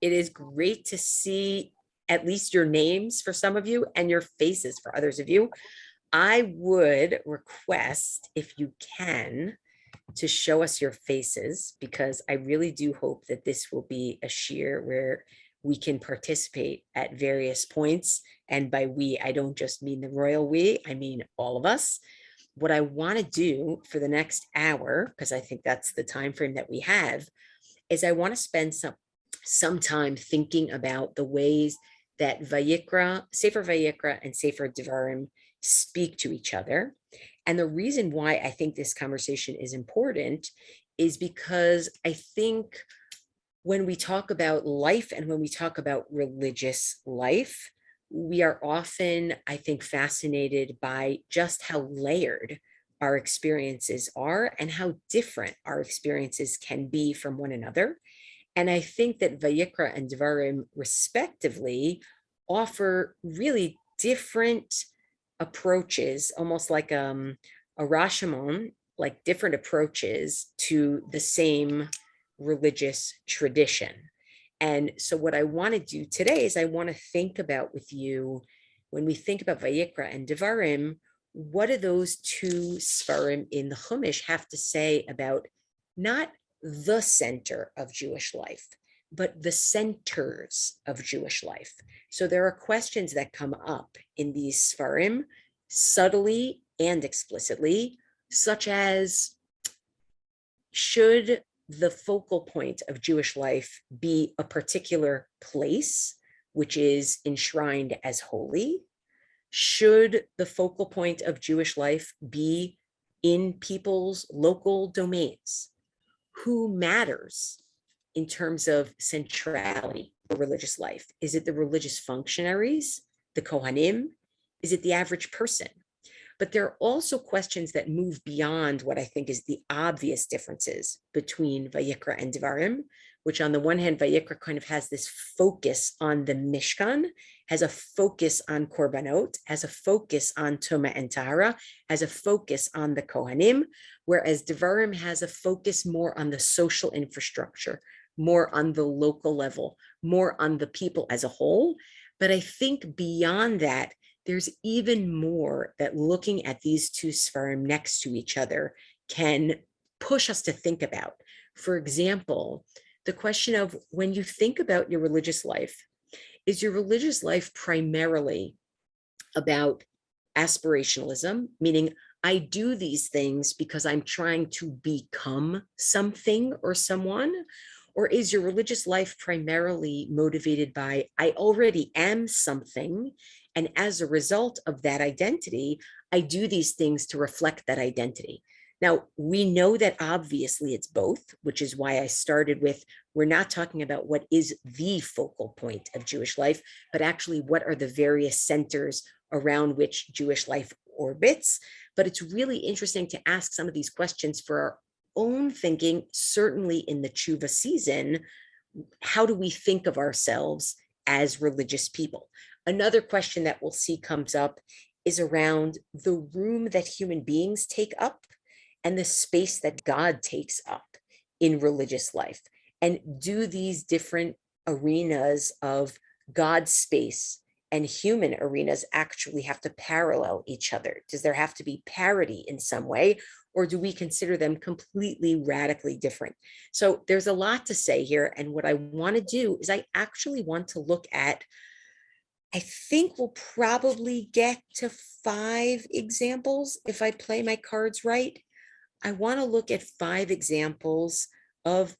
It is great to see at least your names for some of you and your faces for others of you. I would request, if you can, to show us your faces, because I really do hope that this will be a shiur where we can participate at various points. And by we, I don't just mean the royal we, I mean all of us. What I want to do for the next hour, because I think that's the time frame that we have, is I want to spend some time thinking about the ways that Vayikra, Sefer Vayikra and Sefer Devarim speak to each other. And the reason why I think this conversation is important is because I think when we talk about life and when we talk about religious life, we are often, I think, fascinated by just how layered our experiences are and how different our experiences can be from one another. And I think that Vayikra and Devarim, respectively, offer really different approaches, almost like a Rashomon, like different approaches to the same religious tradition. And so what I want to do today is I want to think about with you, when we think about Vayikra and Devarim, what do those two Sfarim in the Chumash have to say about not the center of Jewish life, but the centers of Jewish life. So there are questions that come up in these Sfarim, subtly and explicitly, such as, should the focal point of Jewish life be a particular place, which is enshrined as holy? Should the focal point of Jewish life be in people's local domains? Who matters in terms of centrality for religious life? Is it the religious functionaries, the Kohanim? Is it the average person? But there are also questions that move beyond what I think is the obvious differences between Vayikra and Devarim, which on the one hand, Vayikra kind of has this focus on the Mishkan, has a focus on Korbanot, has a focus on Tuma and Tahara, has a focus on the Kohanim, whereas Devarim has a focus more on the social infrastructure, more on the local level, more on the people as a whole. But I think beyond that, there's even more that looking at these two Sfarim next to each other can push us to think about. For example, the question of, when you think about your religious life, is your religious life primarily about aspirationalism, meaning I do these things because I'm trying to become something or someone? Or is your religious life primarily motivated by, I already am something, and as a result of that identity, I do these things to reflect that identity? Now, we know that obviously it's both, which is why I started with, we're not talking about what is the focal point of Jewish life, but actually what are the various centers around which Jewish life orbits. But it's really interesting to ask some of these questions for our own thinking, certainly in the Tshuva season. How do we think of ourselves as religious people? Another question that we'll see comes up is around the room that human beings take up and the space that God takes up in religious life. And do these different arenas of God's space and human arenas actually have to parallel each other? Does there have to be parity in some way? Or do we consider them completely radically different? So there's a lot to say here. And what I want to do is I actually want to look at, I think we'll probably get to 5 examples if I play my cards right. I want to look at 5 examples of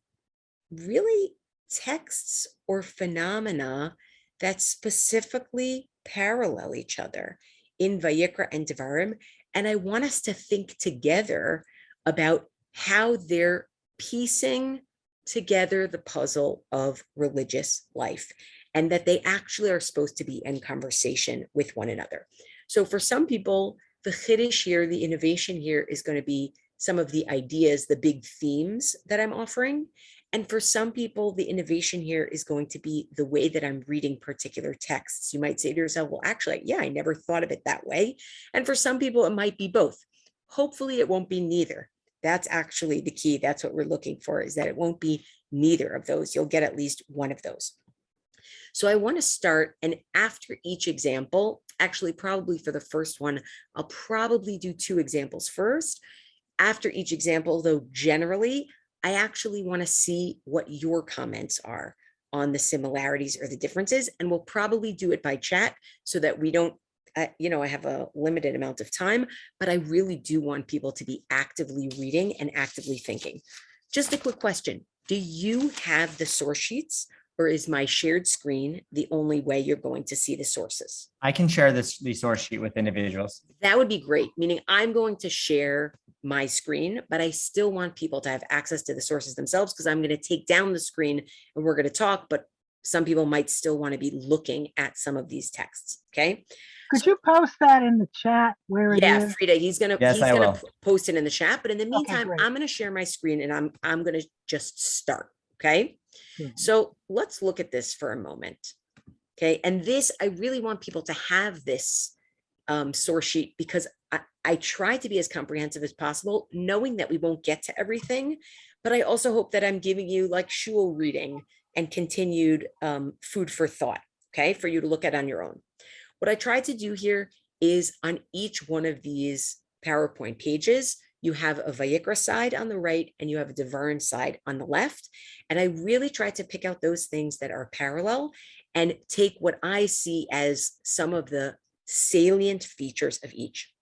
really texts or phenomena that specifically parallel each other in Vayikra and Devarim. And I want us to think together about how they're piecing together the puzzle of religious life, and that they actually are supposed to be in conversation with one another. So for some people, the chiddush here, the innovation here, is going to be some of the ideas, the big themes that I'm offering. And for some people, the innovation here is going to be the way that I'm reading particular texts. You might say to yourself, well, actually, yeah, I never thought of it that way. And for some people, it might be both. Hopefully, it won't be neither. That's actually the key. That's what we're looking for, is that it won't be neither of those. You'll get at least one of those. So I want to start, and after each example, actually probably for the first one, I'll probably do 2 examples first. After each example, though, generally, I actually want to see what your comments are on the similarities or the differences, and we'll probably do it by chat so that we don't, I have a limited amount of time, but I really do want people to be actively reading and actively thinking. Just a quick question. Do you have the source sheets, or is my shared screen the only way you're going to see the sources? I can share the source sheet with individuals. That would be great, meaning I'm going to share my screen, but I still want people to have access to the sources themselves, because I'm going to take down the screen and we're going to talk, but some people might still want to be looking at some of these texts. Okay. Could you post that in the chat where it is? Frida, he's gonna post it in the chat. But in the meantime, I'm gonna share my screen and I'm gonna just start. Okay. So let's look at this for a moment. Okay. And this, I really want people to have this source sheet, because I try to be as comprehensive as possible, knowing that we won't get to everything. But I also hope that I'm giving you like shul reading and continued food for thought, okay, for you to look at on your own. What I try to do here is on each one of these PowerPoint pages, you have a Vayikra side on the right and you have a Devarim side on the left. And I really try to pick out those things that are parallel and take what I see as some of the salient features of each.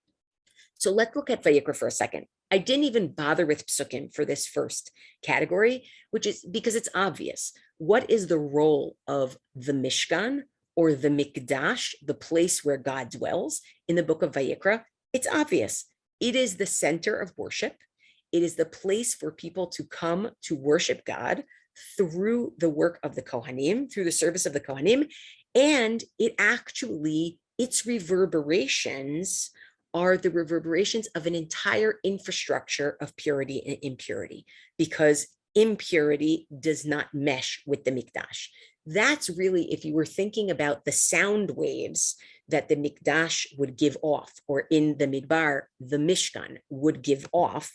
So let's look at Vayikra for a second. I didn't even bother with psukim for this first category, which is because it's obvious. What is the role of the Mishkan, or the Mikdash, the place where God dwells, in the book of Vayikra? It's obvious. It is the center of worship. It is the place for people to come to worship God through the work of the Kohanim, through the service of the Kohanim. And its reverberations are the reverberations of an entire infrastructure of purity and impurity, because impurity does not mesh with the Mikdash. That's really, if you were thinking about the sound waves that the Mikdash would give off, or in the Midbar, the Mishkan would give off,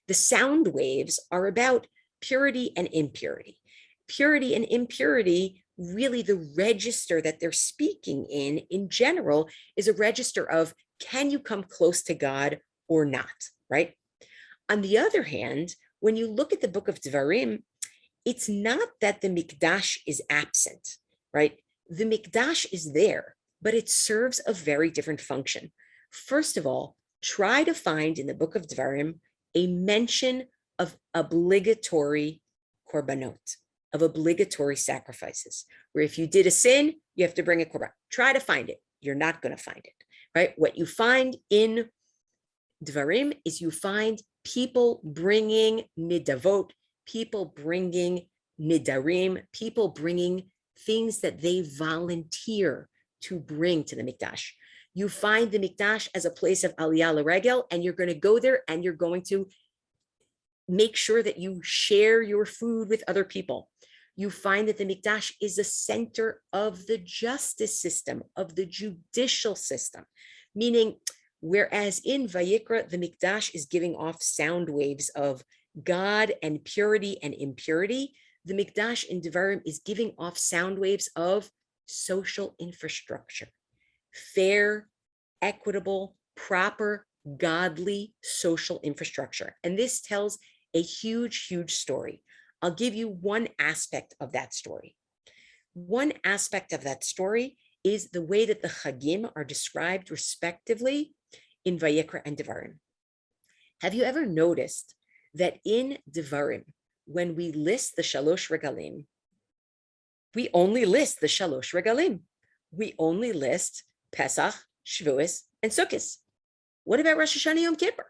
the sound waves are about purity and impurity. Purity and impurity, really the register that they're speaking in general, is a register of, can you come close to God or not, right? On the other hand, when you look at the book of Devarim, it's not that the Mikdash is absent, right? The Mikdash is there, but it serves a very different function. First of all, try to find in the book of Devarim a mention of obligatory korbanot, of obligatory sacrifices, where if you did a sin, you have to bring a korban. Try to find it. You're not going to find it, right? What you find in Devarim is you find people bringing nidavot, people bringing nidarim, people bringing things that they volunteer to bring to the Mikdash. You find the Mikdash as a place of aliyah l'regel, and you're going to go there and you're going to make sure that you share your food with other people. You find that the Mikdash is a center of the justice system, of the judicial system, meaning whereas in Vayikra, the Mikdash is giving off sound waves of God and purity and impurity, the Mikdash in Devarim is giving off sound waves of social infrastructure, fair, equitable, proper, godly social infrastructure. And this tells a huge, huge story. I'll give you one aspect of that story. One aspect of that story is the way that the Chagim are described respectively in Vayikra and Devarim. Have you ever noticed that in Devarim, when we list the Shalosh Regalim, we only list the Shalosh Regalim. We only list Pesach, Shavuos, and Sukkot. What about Rosh Hashanah Yom Kippur?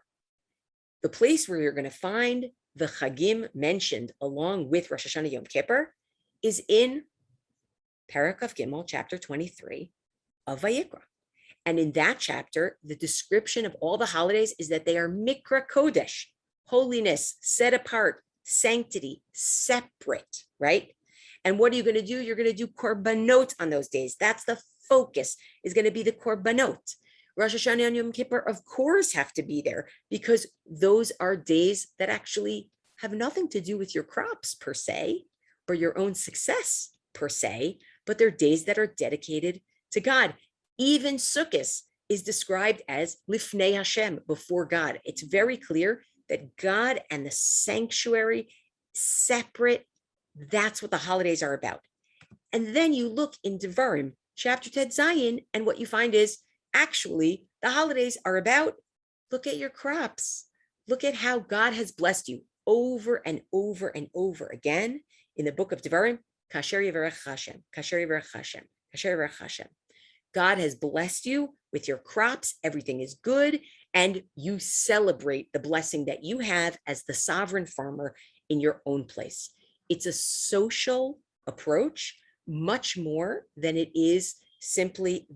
The place where you're going to find the Chagim mentioned along with Rosh Hashanah Yom Kippur is in Perek of Gimel, chapter 23 of Vayikra. And in that chapter, the description of all the holidays is that they are Mikra Kodesh, holiness, set apart, sanctity, separate, right? And what are you going to do? You're going to do korbanot on those days. That's the focus, is going to be the korbanot. Rosh Hashanah and Yom Kippur, of course, have to be there, because those are days that actually have nothing to do with your crops per se, or your own success per se, but they're days that are dedicated to God. Even Sukkot is described as Lifnei Hashem, before God. It's very clear that God and the sanctuary separate. That's what the holidays are about. And then you look in Devarim, chapter Tet Zayin, and what you find is actually the holidays are about, look at your crops. Look at how God has blessed you over and over and over again in the book of Devarim. Kasher Yivarech Hashem, Kasher Yivarech Hashem, Kasher Yivarech Hashem. God has blessed you with your crops. Everything is good. And you celebrate the blessing that you have as the sovereign farmer in your own place. It's a social approach, much more than it is simply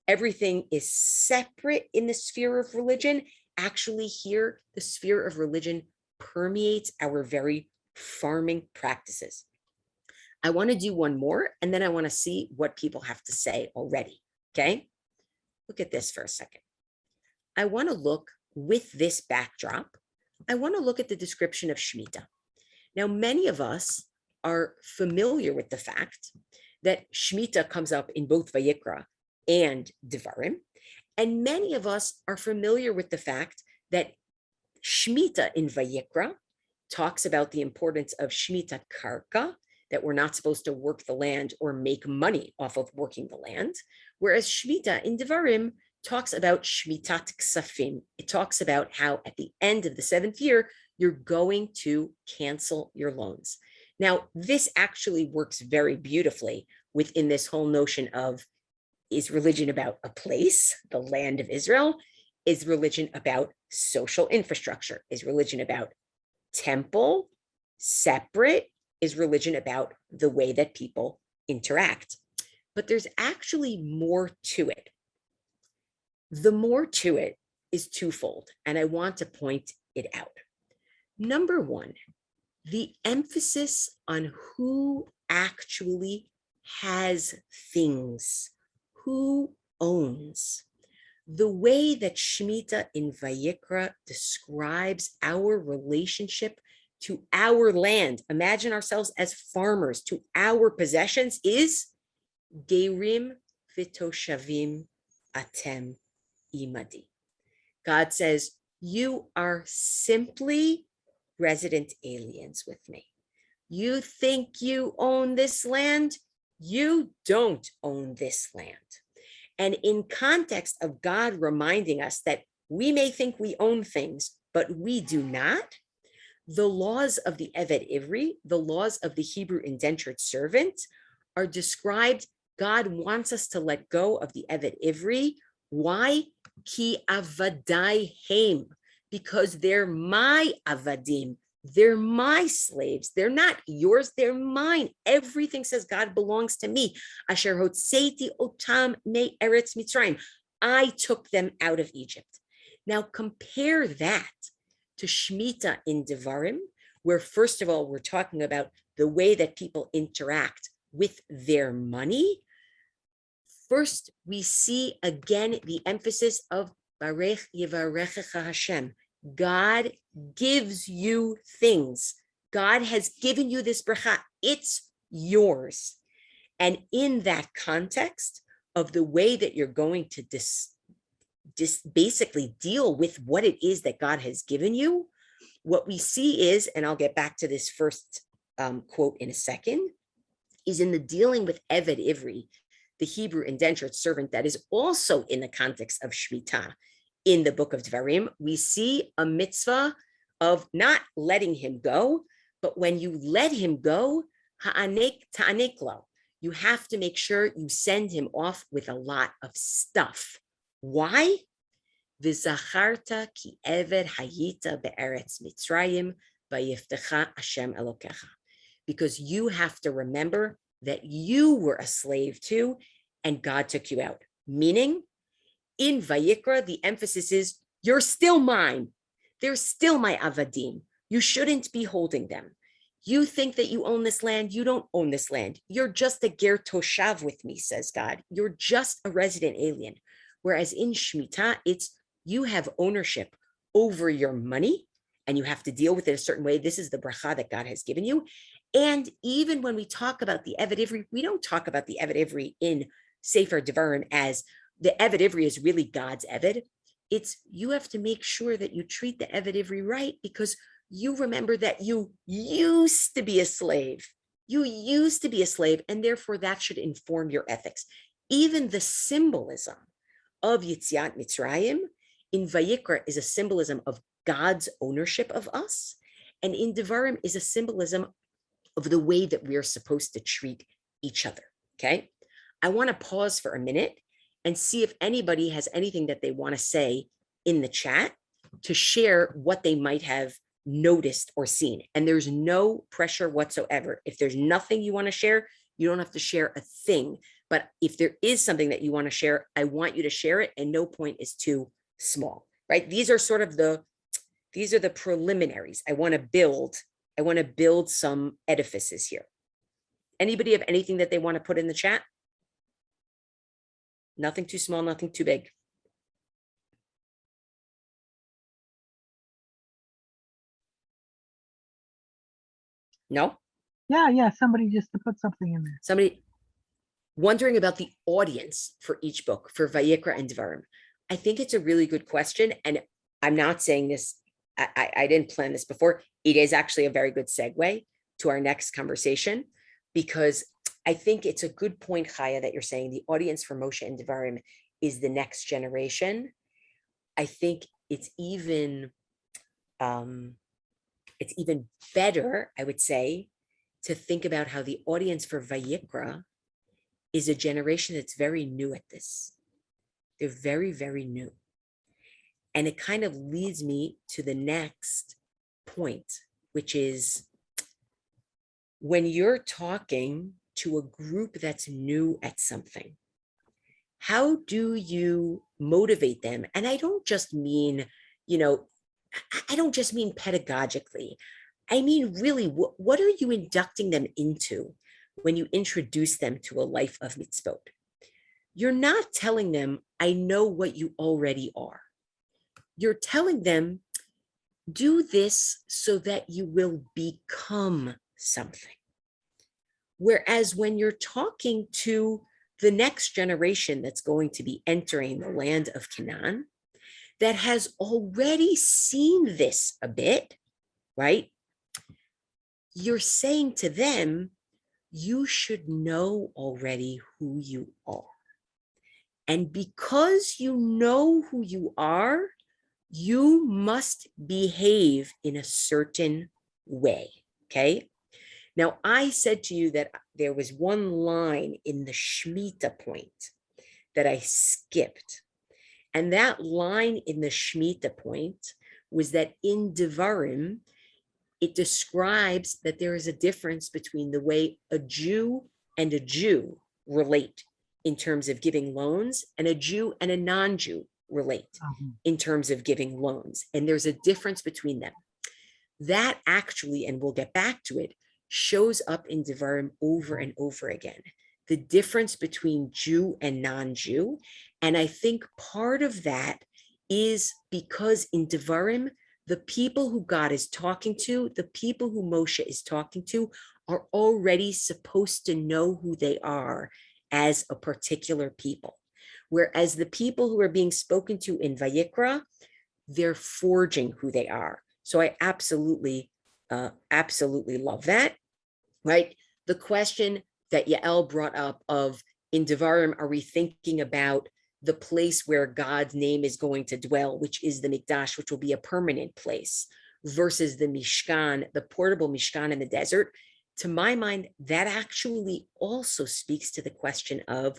everything is separate in the sphere of religion. Actually, here, the sphere of religion permeates our very farming practices. I want to do one more, and then I want to see what people have to say already, okay? Look at this for a second. I want to look with this backdrop. I want to look at the description of Shemitah. Now, many of us are familiar with the fact that Shemitah comes up in both Vayikra and Devarim, and many of us are familiar with the fact that Shemitah in Vayikra talks about the importance of Shemitah Karka, that we're not supposed to work the land or make money off of working the land, whereas Shemitah in Devarim talks about Shmitat Ksafim. It talks about how at the end of the 7th year, you're going to cancel your loans. Now, this actually works very beautifully within this whole notion of, is religion about a place, the land of Israel? Is religion about social infrastructure? Is religion about temple, separate? Is religion about the way that people interact? But there's actually more to it. The more to it is twofold, and I want to point it out. Number one, the emphasis on who actually has things, who owns. The way that Shemitah in Vayikra describes our relationship to our land, imagine ourselves as farmers, to our possessions, is Gerim v'toshavim atem imadi. God says, you are simply resident aliens with me. You think you own this land? You don't own this land. And in context of God reminding us that we may think we own things, but we do not, the laws of the Eved Ivri, the laws of the Hebrew indentured servant, are described. God wants us to let go of the Eved Ivri. Why? Ki avadai heim, because they're my avadim. They're my slaves. They're not yours. They're mine. Everything says God belongs to me. Asher hotzeiti otam me eretz Mitzrayim. I took them out of Egypt. Now compare that to Shemitah in Devarim, where first of all, we're talking about the way that people interact with their money. First, we see again the emphasis of Barech Yivarechecha Hashem. God gives you things. God has given you this bracha. It's yours. And in that context of the way that you're going to basically deal with what it is that God has given you, what we see is, and I'll get back to this first quote in a second, is in the dealing with Eved Ivri, the Hebrew indentured servant that is also in the context of Shemitah. In the book of Devarim, we see a mitzvah of not letting him go, but when you let him go, ta'anek lo, you have to make sure you send him off with a lot of stuff. Why? V'zacharta ki eved hayita be'eretz Mitzrayim v'yiftecha Hashem Elokecha. Because you have to remember that you were a slave too, and God took you out. Meaning, in Vayikra, the emphasis is, you're still mine. They're still my avadim. You shouldn't be holding them. You think that you own this land. You don't own this land. You're just a ger toshav with me, says God. You're just a resident alien. Whereas in Shemitah, it's you have ownership over your money, and you have to deal with it a certain way. This is the bracha that God has given you. And even when we talk about the Evet Ivri, we don't talk about the Evet Ivri in Sefer Devarim as the Evet Ivri is really God's Evet. It's you have to make sure that you treat the Evet Ivri right, because you remember that you used to be a slave. You used to be a slave, and therefore that should inform your ethics. Even the symbolism of Yetziat Mitzrayim in Vayikra is a symbolism of God's ownership of us, and in Devarim is a symbolism of the way that we are supposed to treat each other. Okay, I want to pause for a minute and see if anybody has anything that they want to say in the chat to share what they might have noticed or seen. And there's no pressure whatsoever. If there's nothing you want to share, you don't have to share a thing. But if there is something that you want to share, I want you to share it, and no point is too small, right? These are sort of the preliminaries. I want to build some edifices here. Anybody have anything that they want to put in the chat? Nothing too small, nothing too big. No? Yeah, somebody just to put something in there. Somebody wondering about the audience for each book, for Vayikra and Devarim. I think it's a really good question, and I'm not saying this, I didn't plan this before. It is actually a very good segue to our next conversation, because I think it's a good point, Chaya, that you're saying the audience for Moshe and Devarim is the next generation. I think it's even better, I would say, to think about how the audience for Vayikra is a generation that's very new at this. They're very, very new. And it kind of leads me to the next point, which is when you're talking to a group that's new at something, how do you motivate them? And I don't just mean, I don't just mean pedagogically. I mean, really, what are you inducting them into when you introduce them to a life of mitzvot? You're not telling them, I know what you already are. You're telling them, do this so that you will become something. Whereas when you're talking to the next generation that's going to be entering the land of Canaan, that has already seen this a bit, right? You're saying to them, you should know already who you are. And because you know who you are, you must behave in a certain way, okay? Now, I said to you that there was one line in the Shemitah point that I skipped. And that line in the Shemitah point was that in Devarim, it describes that there is a difference between the way a Jew and a Jew relate in terms of giving loans, and a Jew and a non-Jew relate in terms of giving loans. And there's a difference between them. That actually, and we'll get back to it, shows up in Devarim over and over again. The difference between Jew and non-Jew. And I think part of that is because in Devarim, the people who God is talking to, the people who Moshe is talking to, are already supposed to know who they are as a particular people. Whereas the people who are being spoken to in Vayikra, they're forging who they are. So I absolutely love that, right? The question that Yael brought up of in Devarim, are we thinking about the place where God's name is going to dwell, which is the Mikdash, which will be a permanent place, versus the Mishkan, the portable Mishkan in the desert? To my mind, that actually also speaks to the question of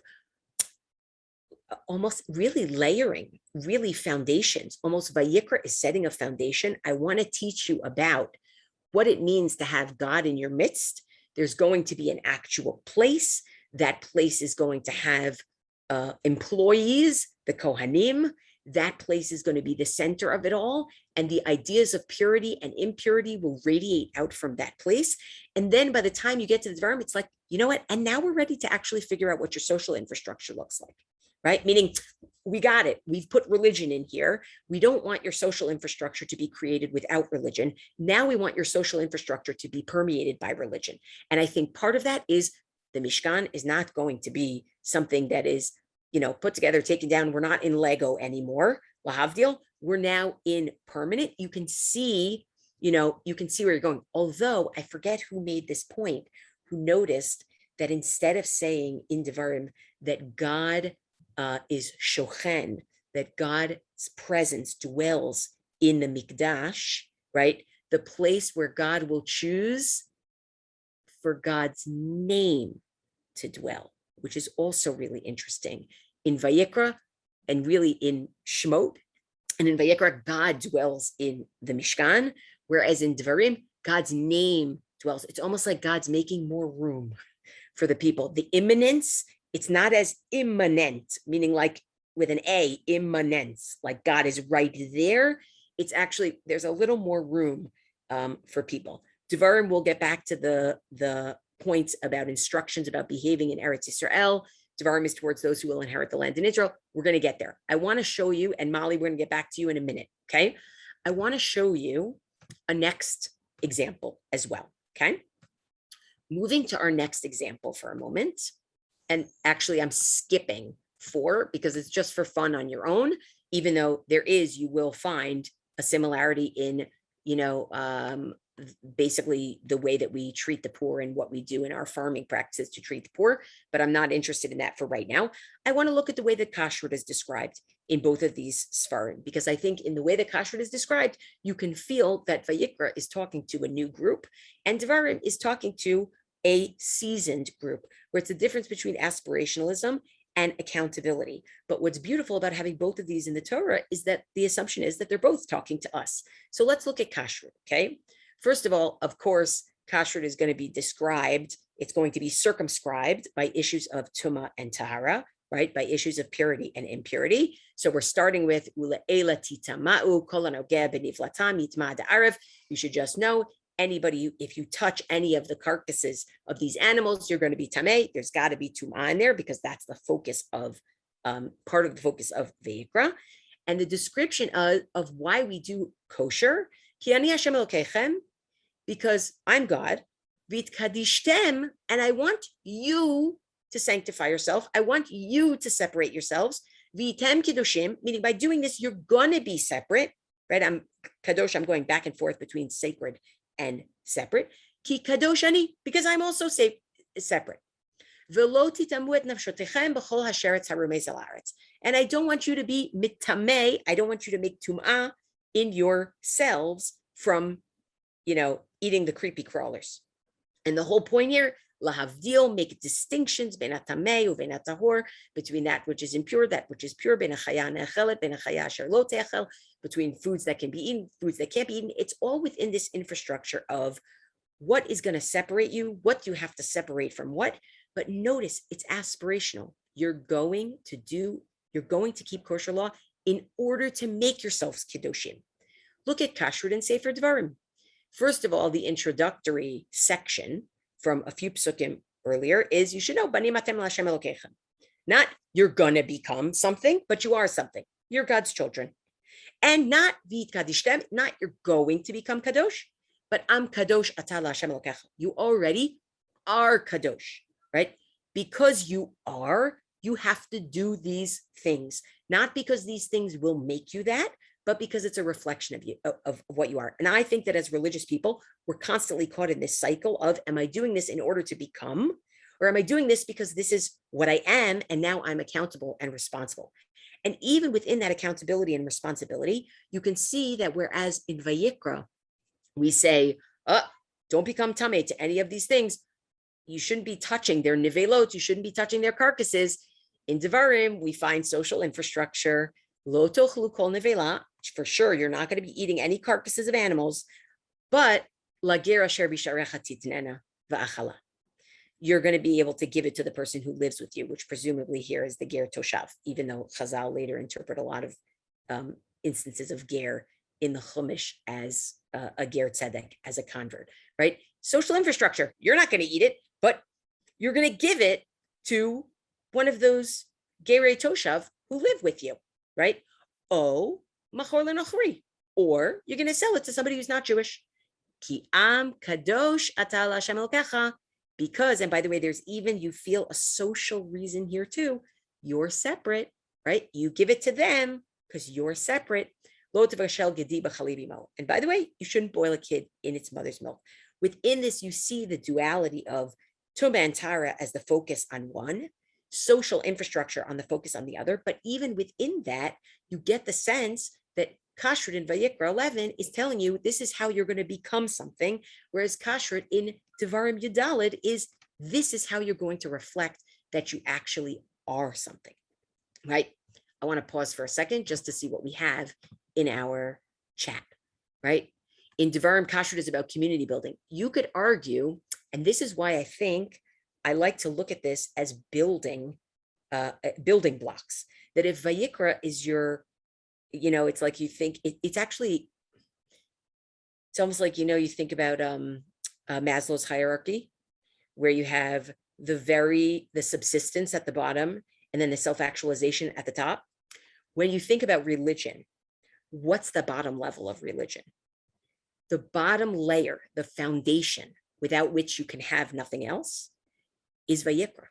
almost really layering, really foundations. Almost Vayikra is setting a foundation. I want to teach you about what it means to have God in your midst. There's going to be an actual place. That place is going to have employees, the Kohanim. That place is going to be the center of it all. And the ideas of purity and impurity will radiate out from that place. And then by the time you get to the Devarim, it's like you know what? And now we're ready to actually figure out what your social infrastructure looks like, right? Meaning we got it. We've put religion in here. We don't want your social infrastructure to be created without religion. Now we want your social infrastructure to be permeated by religion. And I think part of that is the Mishkan is not going to be something that is, put together, taken down. We're not in Lego anymore. Lahavdil, we're now in permanent. You can see where you're going. Although I forget who made this point, who noticed that instead of saying in Devarim that God is shochen, that God's presence dwells in the Mikdash, right? The place where God will choose for God's name to dwell, which is also really interesting. In Vayikra and really in Shemot, and in Vayikra, God dwells in the Mishkan, whereas in Devarim, God's name dwells. It's almost like God's making more room for the people. The immanence, it's not as immanent, meaning like with an A, immanence, like God is right there. It's actually, there's a little more room for people. Devarim, we'll get back to the points about instructions about behaving in Eretz Yisrael. Devarim is towards those who will inherit the land in Israel. We're going to get there. I want to show you, and Molly, we're going to get back to you in a minute, okay? I want to show you a next example as well, okay? Moving to our next example for a moment, and actually I'm skipping 4 because it's just for fun on your own, even though you will find a similarity in, basically the way that we treat the poor and what we do in our farming practices to treat the poor, but I'm not interested in that for right now. I want to look at the way that Kashru is described in both of these Sfarim, because I think in the way that Kashru is described, you can feel that Vayikra is talking to a new group and Devarim is talking to a seasoned group, where it's the difference between aspirationalism and accountability. But what's beautiful about having both of these in the Torah is that the assumption is that they're both talking to us. So let's look at Kashru, okay? First of all, of course, Kashru is going to be described, it's going to be circumscribed by issues of Tumah and Tahara, right? By issues of purity and impurity. So we're starting with you should just know, anybody, if you touch any of the carcasses of these animals, you're going to be tameh. There's got to be tumah in there because that's the focus of part of the focus of Vayikra. And the description of why we do kosher, Ki ani Hashem Elokechem, because I'm God, v'tkadishtem, and I want you to sanctify yourself. I want you to separate yourselves. V'tem kiddushim, meaning by doing this, you're going to be separate, right? I'm kadosh, I'm going back and forth between sacred and separate. Ki kadosh ani, because I'm also separate. V'lo titamu et nafshotechem b'chol hasheretz harumeis al haaretz. And I don't want you to be mitameh, I don't want you to make tum'ah in yourselves from, eating the creepy crawlers. And the whole point here, lahavdil, make distinctions between that which is impure, that which is pure, between foods that can be eaten, foods that can't be eaten. It's all within this infrastructure of what is going to separate you, what you have to separate from what. But notice it's aspirational. You're going to keep kosher law in order to make yourselves kiddushim. Look at Kashrut and Sefer Devarim. First of all, the introductory section from a few psukim earlier is, you should know, Banim atem l'Hashem Elokechem. Not you're gonna become something, but you are something. You're God's children. And not v'tkadishtem, not you're going to become kadosh, but am kadosh atah l'Hashem Elokechem. You already are kadosh, right? Because you are, you have to do these things, not because these things will make you that, but because it's a reflection of you, of what you are. And I think that as religious people, we're constantly caught in this cycle of, am I doing this in order to become, or am I doing this because this is what I am, and now I'm accountable and responsible? And even within that accountability and responsibility, you can see that whereas in Vayikra, we say, don't become tameh to any of these things. You shouldn't be touching their nivelot. You shouldn't be touching their carcasses. In Devarim, we find social infrastructure. Lo tochlu kol nevela. For sure, you're not going to be eating any carcasses of animals, but lager asher bisharecha titnena va'achala. You're going to be able to give it to the person who lives with you, which presumably here is the ger toshav, even though Chazal later interpret a lot of instances of ger in the Chumash as a ger tzedek, as a convert, right? Social infrastructure, you're not going to eat it, but you're going to give it to one of those gerei toshav who live with you, right? Oh, machor lenochri, or you're going to sell it to somebody who's not Jewish. Ki am kadosh ata l'Hashem Elokecha, because, and by the way, there's even, you feel a social reason here too. You're separate, right? You give it to them because you're separate. And by the way, you shouldn't boil a kid in its mother's milk. Within this, you see the duality of Tumah and Tara as the focus on one, social infrastructure on the focus on the other. But even within that, you get the sense that Kashru in Vayikra 11 is telling you this is how you're going to become something, whereas Kashru in Devarim Yudalid is this is how you're going to reflect that you actually are something, right? I want to pause for a second just to see what we have in our chat, right? In Devarim, Kashru is about community building. You could argue, and this is why I think I like to look at this as building blocks, that if Vayikra is your, it's like you think, it's actually, it's almost like, you think about Maslow's hierarchy, where you have the subsistence at the bottom, and then the self-actualization at the top. When you think about religion, what's the bottom level of religion? The bottom layer, the foundation, without which you can have nothing else, is Vayikra.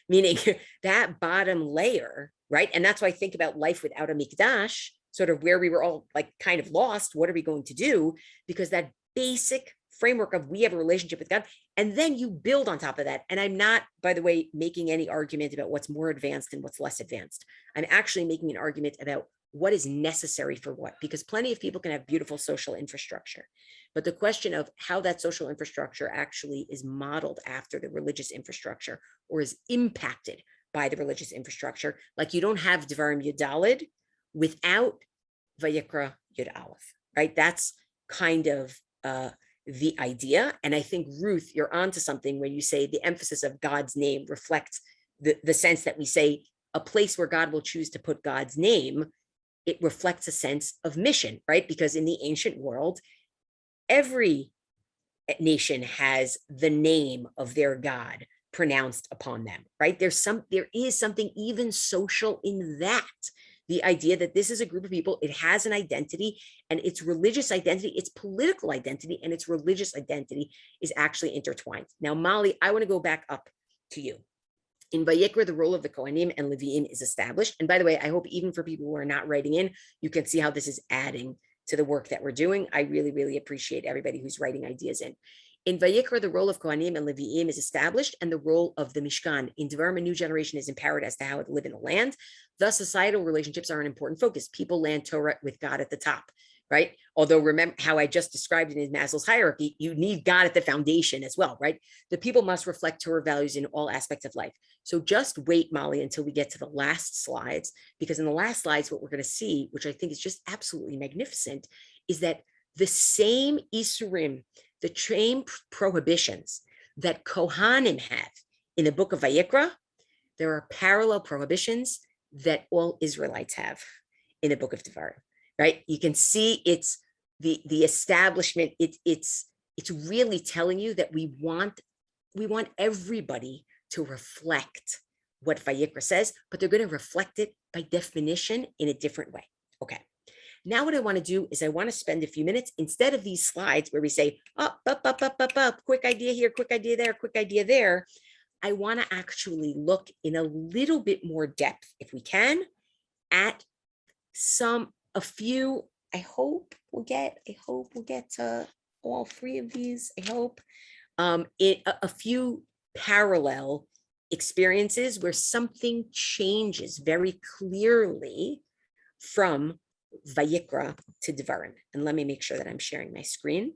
Meaning that bottom layer, right? And that's why I think about life without a mikdash, sort of where we were all like kind of lost. What are we going to do? Because that basic framework of we have a relationship with God, and then you build on top of that. And I'm not, by the way, making any argument about what's more advanced and what's less advanced. I'm actually making an argument about what is necessary for what, because plenty of people can have beautiful social infrastructure. But the question of how that social infrastructure actually is modeled after the religious infrastructure or is impacted by the religious infrastructure, like you don't have Devarim Yudalid without Vayikra Yud Aleph, right? That's kind of the idea. And I think, Ruth, you're onto something when you say the emphasis of God's name reflects the sense that we say a place where God will choose to put God's name, it reflects a sense of mission, right? Because in the ancient world, every nation has the name of their God pronounced upon them, right? There is something even social in that. The idea that this is a group of people, it has an identity, and its religious identity, its political identity, and its religious identity is actually intertwined. Now, Molly, I want to go back up to you. In Vayikra, the role of the Kohanim and Leviim is established. And by the way, I hope even for people who are not writing in, you can see how this is adding to the work that we're doing. I really, really appreciate everybody who's writing ideas in. In Vayikra, the role of Kohanim and Leviim is established, and the role of the Mishkan. In Devarim, a new generation is empowered as to how to live in the land. Thus, societal relationships are an important focus. People land Torah with God at the top, right? Although remember how I just described it in Maslow's hierarchy, you need God at the foundation as well, right? The people must reflect Torah values in all aspects of life. So just wait, Molly, until we get to the last slides, because in the last slides, what we're going to see, which I think is just absolutely magnificent, is that the same Isurim, the same prohibitions that Kohanim have in the book of Vayikra, there are parallel prohibitions that all Israelites have in the book of Devarim, right? You can see it's the establishment. It's really telling you that we want everybody to reflect what Vayikra says, but they're going to reflect it by definition in a different way. Okay. Now what I want to do is I want to spend a few minutes, instead of these slides where we say, up, quick idea here, quick idea there, quick idea there. I want to actually look in a little bit more depth, if we can, at a few, I hope we'll get to all three of these, I hope, a few parallel experiences where something changes very clearly from Vayikra to Devarim. And let me make sure that I'm sharing my screen.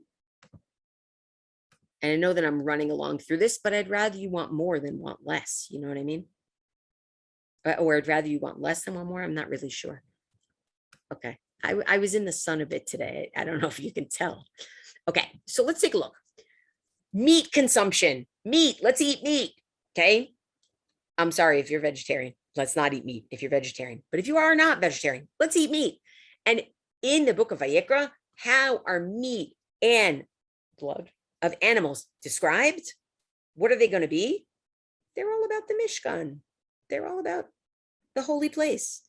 And I know that I'm running along through this, but I'd rather you want more than want less. You know what I mean? Or I'd rather you want less than want more. I'm not really sure. Okay. I was in the sun a bit today. I don't know if you can tell. Okay. So let's take a look. Meat consumption. Meat. Let's eat meat. Okay. I'm sorry if you're vegetarian. Let's not eat meat if you're vegetarian. But if you are not vegetarian, let's eat meat. And in the book of Vayikra, how are meat and blood of animals described? What are they going to be? They're all about the Mishkan. They're all about the holy place.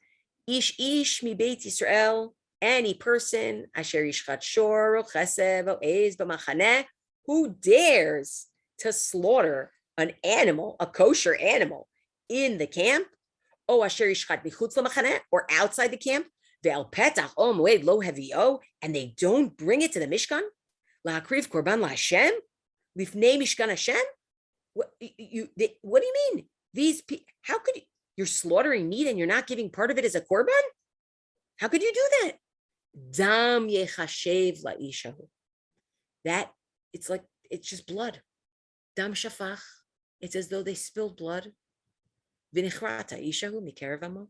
Ish mi Beit Yisrael, any person, asher yishchat shor or chesed or eiz b'machaneh, who dares to slaughter an animal, a kosher animal, in the camp, or asher yishchat michutz l'machaneh, or outside the camp, ve'al petach ol moed lo hevio, and they don't bring it to the Mishkan, la'akriv korban la'Hashem, lifnei Mishkan Hashem. What do you mean? How could you're slaughtering meat and you're not giving part of it as a korban? How could you do that? Dam yechashev la'ishahu. That it's just blood. Dam shafach. It's as though they spilled blood. V'nichrata ishahu mikerev amo.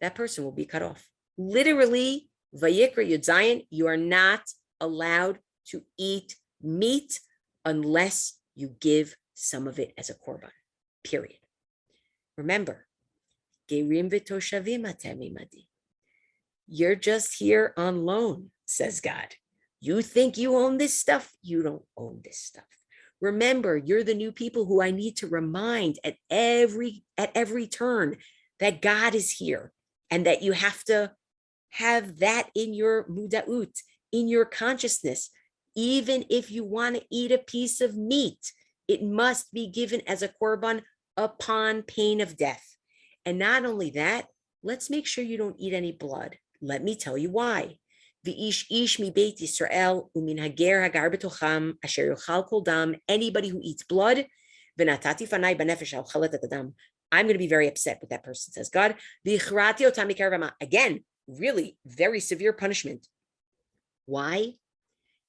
That person will be cut off. Literally, Vayikra Yud Zayin, you are not allowed to eat meat unless you give some of it as a korban. Period. Remember, Gerim v'toshavim atem imadi. You're just here on loan, says God. You think you own this stuff? You don't own this stuff. Remember, you're the new people who I need to remind at every turn that God is here and that you have to have that in your muda'ut, in your consciousness. Even if you want to eat a piece of meat, it must be given as a korban upon pain of death. And not only that, let's make sure you don't eat any blood. Let me tell you why. V'ish mi Beit Yisrael umin hager hagar betocham asher yochal kol dam. Anybody who eats blood, v'natati fanai b'nefesh ha'ochelet et adam. I'm going to be very upset with that person, says God. V'ichrati otam mikerev hama. Again, really very severe punishment. Why?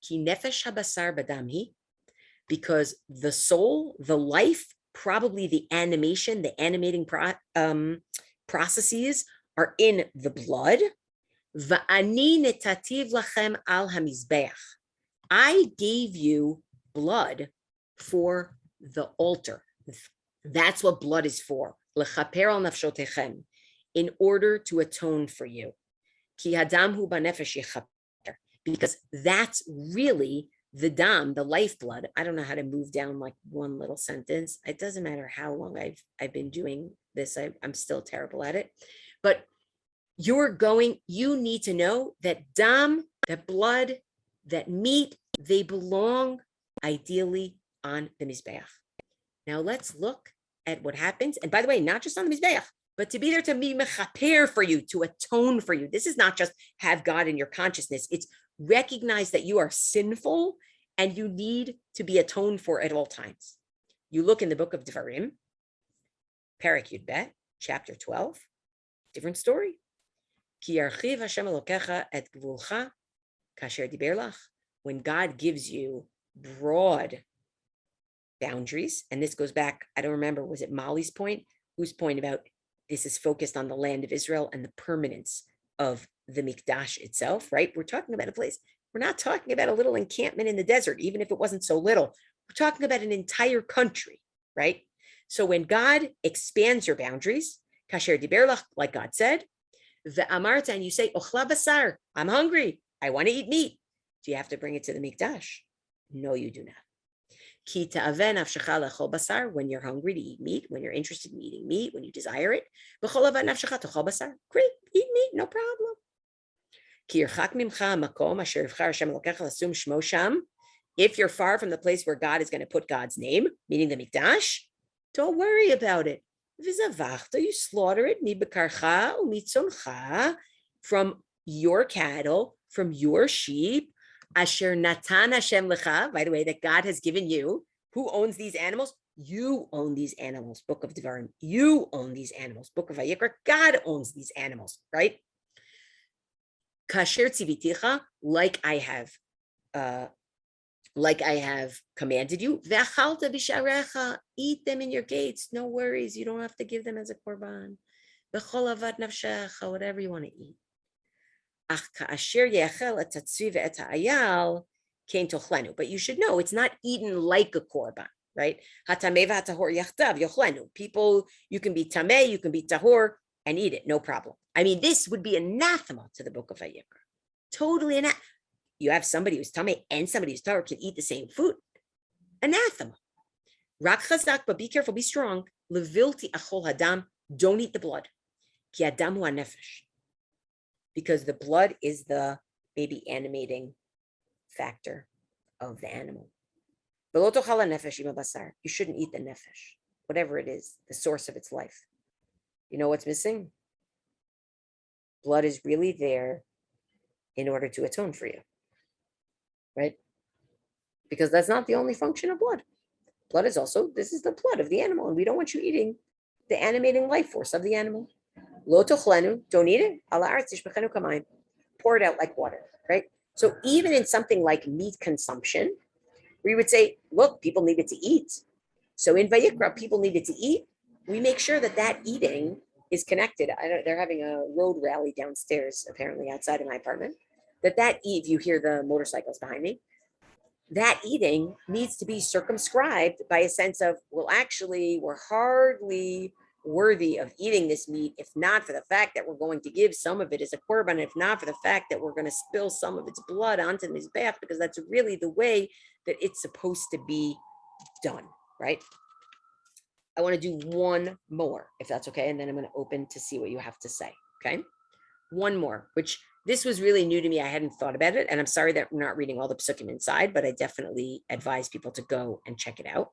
Ki nefesh habasar badamhi. Because the soul, the life, probably the animation, the animating processes are in the blood. Va'ani netativ lachem al hamizbeach. I gave you blood for the altar. That's what blood is for. Lechaper al nafshotechem, in order to atone for you. Ki hadam hu banefesh yechaper, because that's really the dam, the lifeblood. I don't know how to move down like one little sentence. It doesn't matter how long I've been doing this. I'm still terrible at it. But you need to know that dam, that blood, that meat, they belong ideally on the Mizbeach. Now let's look at what happens. And by the way, not just on the Mizbeach, but to be there to be mechaper for you, to atone for you. This is not just have God in your consciousness. It's recognize that you are sinful and you need to be atoned for at all times. You look in the book of Devarim, Perek Yud Bet, chapter 12, different story. Ki yarchiv Hashem Elokecha et gvulcha kasher diber lach. When God gives you broad boundaries, and this goes back, I don't remember, was it Molly's point? Whose point about this is focused on the land of Israel and the permanence of the Mikdash itself, right? We're talking about a place. We're not talking about a little encampment in the desert, even if it wasn't so little. We're talking about an entire country, right? So when God expands your boundaries, kasher diber lach, like God said, ve'amarta, and you say, ochla basar, I'm hungry, I want to eat meat. Do you have to bring it to the Mikdash? No, you do not. Ki ta'aven nafshecha lechol basar, when you're hungry to eat meat, when you're interested in eating meat, when you desire it, v'chol aven nafshecha tochol basar, great, eat meat, no problem. Ki yirchak mimcha makom asher yivchar Hashem Elokecha lasum shmo sham. If you're far from the place where God is going to put God's name, meaning the Mikdash, don't worry about it. V'zavachta, you slaughter it, mibekarcha umitzoncha, from your cattle, from your sheep, asher natan Hashem lecha, by the way, that God has given you. Who owns these animals? You own these animals, book of Devarim. You own these animals, book of Vayikra. God owns these animals, right? Kasher tziviticha, like I have commanded you. Ve'achalta b'sharecha, eat them in your gates. No worries, you don't have to give them as a korban. V'chol avat nafshecha, whatever you want to eat. Ach ka'asher ye'achel et hatzvi ve'et ha'ayal kein tochlenu. But you should know it's not eaten like a korban, right? Hatameh v'hatahor yachtav yochlenu. People, you can be tameh, you can be tahor, and eat it, no problem. I mean, this would be anathema to the book of Vayikra. Totally anathema. You have somebody who's tameh and somebody who's tahor can eat the same food. Anathema. Rak chazak, but be careful, be strong. Levilti achol hadam, don't eat the blood. Ki adam hu hanefesh. Because the blood is the maybe animating factor of the animal. You shouldn't eat the nefesh, whatever it is, the source of its life. You know what's missing? Blood is really there in order to atone for you, right? Because that's not the only function of blood. Blood is also, this is the blood of the animal, and we don't want you eating the animating life force of the animal. Lo tochlenu, don't eat it. Ala aretz tishbechenu kamayim. Pour it out like water, right? So even in something like meat consumption, we would say, look, people needed to eat. So in Vayikra, people needed to eat. We make sure that that eating is connected. They're having a road rally downstairs, apparently outside of my apartment. That eat, you hear the motorcycles behind me, that eating needs to be circumscribed by a sense of, well, actually, we're hardly worthy of eating this meat, if not for the fact that we're going to give some of it as a korban, if not for the fact that we're going to spill some of its blood onto the mizbeach, because that's really the way that it's supposed to be done, right? I want to do one more, if that's okay, and then I'm going to open to see what you have to say, okay? One more, which this was really new to me. I hadn't thought about it, and I'm sorry that I'm not reading all the psukim inside, but I definitely advise people to go and check it out,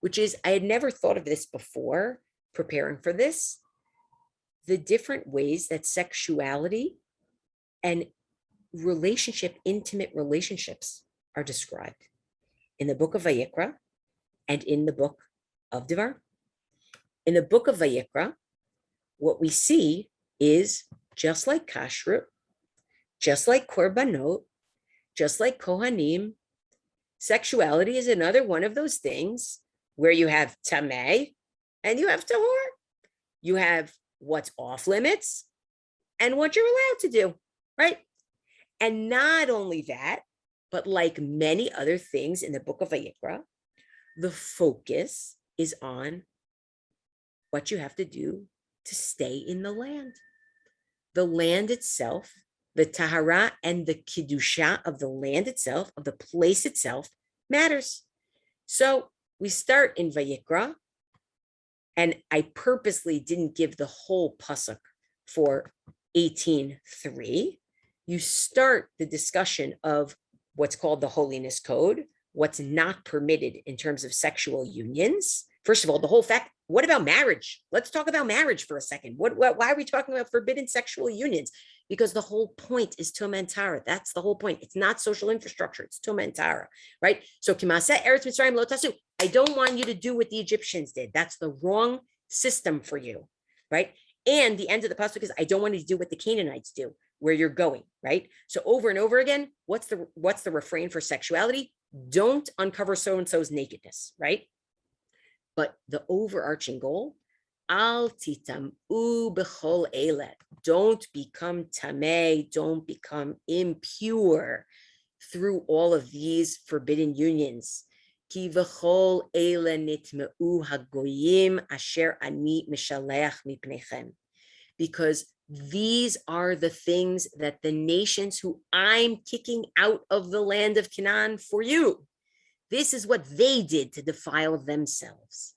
which is, I had never thought of this before preparing for this, the different ways that sexuality and intimate relationships are described in the book of Vayikra and in the book of Devarim. In the book of Vayikra, what we see is just like Kashru, just like korbanot, just like kohanim, sexuality is another one of those things where you have tameh and you have tahor. You have what's off limits and what you're allowed to do, right? And not only that, but like many other things in the book of Vayikra, the focus is on what you have to do to stay in the land. The land itself, the tahara and the kiddusha of the land itself, of the place itself, matters. So we start in Vayikra, and I purposely didn't give the whole pasuk for 18:3. You start the discussion of what's called the holiness code, what's not permitted in terms of sexual unions. First of all, the whole fact, what about marriage? Let's talk about marriage for a second. Why are we talking about forbidden sexual unions? Because the whole point is Tuma and Tara. That's the whole point. It's not social infrastructure. It's Tuma and Tara, right? So Kimaseh Eretz Mitzrayim Lo Tasu. I don't want you to do what the Egyptians did. That's the wrong system for you, right? And the end of the pasuk is, I don't want you to do what the Canaanites do, where you're going, right? So over and over again, what's the refrain for sexuality? Don't uncover so-and-so's nakedness, right? But the overarching goal, al titam'u b'chol elet. Don't become tameh, don't become impure through all of these forbidden unions. Ki v'chol ele nitmeu hagoyim asher ani mishaleach mipnechem. Because these are the things that the nations who I'm kicking out of the land of Canaan for you. This is what they did to defile themselves.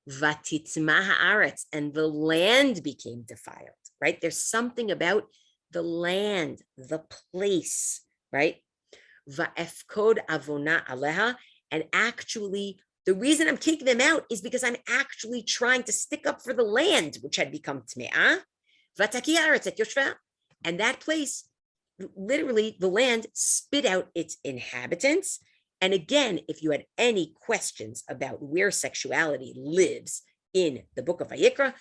Vatitzma haaretz, and the land became defiled, right? There's something about the land, the place, right? Va'efkod avona aleha, and actually, the reason I'm kicking them out is because I'm actually trying to stick up for the land, which had become tme'ah. Vataki haaretz et yoshva, and that place, literally, the land spit out its inhabitants. And again, if you had any questions about where sexuality lives in the book of Vayikra,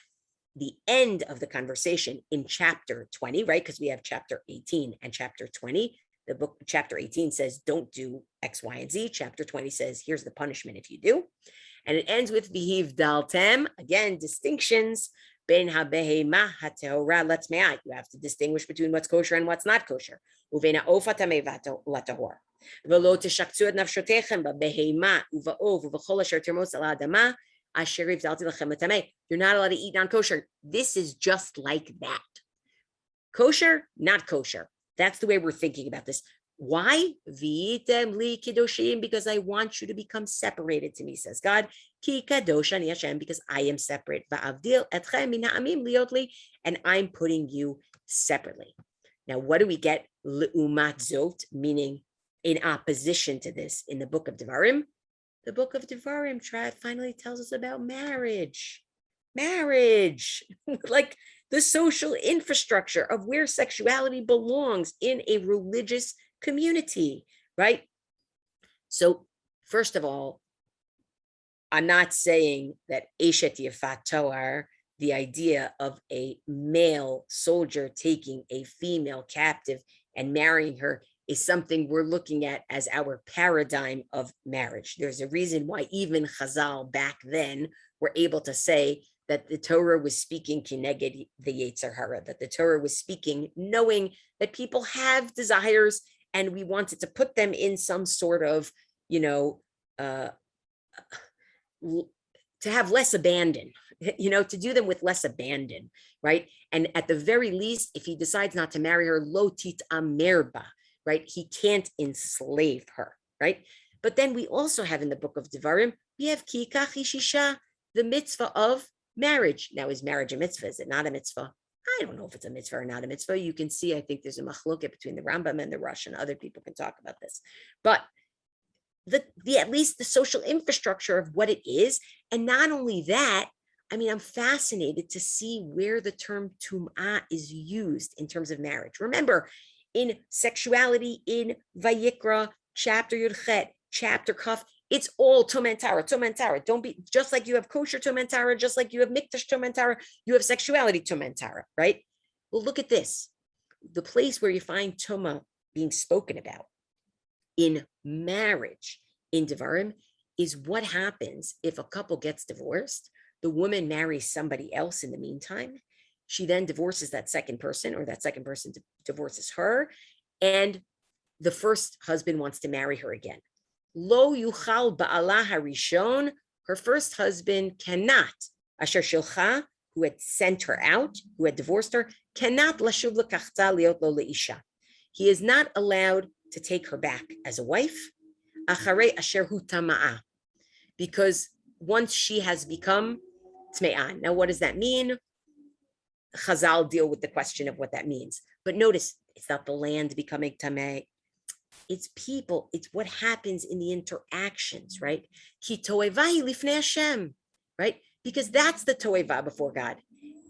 the end of the conversation in chapter 20, right? Because we have chapter 18 and chapter 20. The book, chapter 18 says, don't do X, Y, and Z. Chapter 20 says, here's the punishment if you do. And it ends with Vihiv Daltem. Again, distinctions. Ben habehema hatehora latzmeat. You have to distinguish between what's kosher and what's not kosher. Uvena ofa tameh latahor. V'lo teshaktu et nafshotechem babehema uvaov uv'chol asher termos al adama asher ivdalti lachem tameh. You're not allowed to eat non-kosher. This is just like that. Kosher, not kosher. That's the way we're thinking about this. Why? V'item li kedoshim, because I want you to become separated to me, says God. Ki kadosh ani Hashem, because I am separate. Va'avdil etchem min ha'amim liot li, and I'm putting you separately. Now, what do we get? Le'umat zot, meaning in opposition to this, in the book of Devarim. The book of Devarim finally tells us about marriage. Marriage, like the social infrastructure of where sexuality belongs in a religious community, right? So, first of all, I'm not saying that Eshet Yafat Toar, the idea of a male soldier taking a female captive and marrying her, is something we're looking at as our paradigm of marriage. There's a reason why even Chazal back then were able to say that the Torah was speaking kineged the Yetzer Hara, that the Torah was speaking knowing that people have desires and we wanted to put them in some sort of, to have less abandon, to do them with less abandon, right? And at the very least, if he decides not to marry her, lo tit amerba, right? He can't enslave her, right? But then we also have in the book of Devarim, we have kikach ishisha, the mitzvah of marriage. Now, is marriage a mitzvah? Is it not a mitzvah? I don't know if it's a mitzvah or not a mitzvah. You can see, I think there's a machloket between the Rambam and the Rosh, and other people can talk about this. But the at least the social infrastructure of what it is, and not only that, I mean, I'm fascinated to see where the term tum'ah is used in terms of marriage. Remember, in sexuality, in Vayikra, chapter Yud-Chet, chapter Kaf, it's all Tum and Tara. Don't be, just like you have kosher Tum and Tara, just like you have mikdash Tum and Tara, you have sexuality Tum and Tara, right? Well, look at this. The place where you find Tumah being spoken about in marriage in Devarim is what happens if a couple gets divorced, the woman marries somebody else in the meantime. She then divorces that second person, or that second person divorces her, and the first husband wants to marry her again. Lo yuchal ba'ala harishon, her first husband cannot, asher shilcha, who had sent her out, who had divorced her, cannot lashuv l'kachta liot lo leisha. He is not allowed to take her back as a wife, acharei asher hu tama'ah, because once she has become tme'ah. Now, what does that mean? Chazal deal with the question of what that means. But notice, it's not the land becoming tameh. It's people. It's what happens in the interactions, right? Ki toevahi lifnei Hashem, right? Because that's the toeva before God.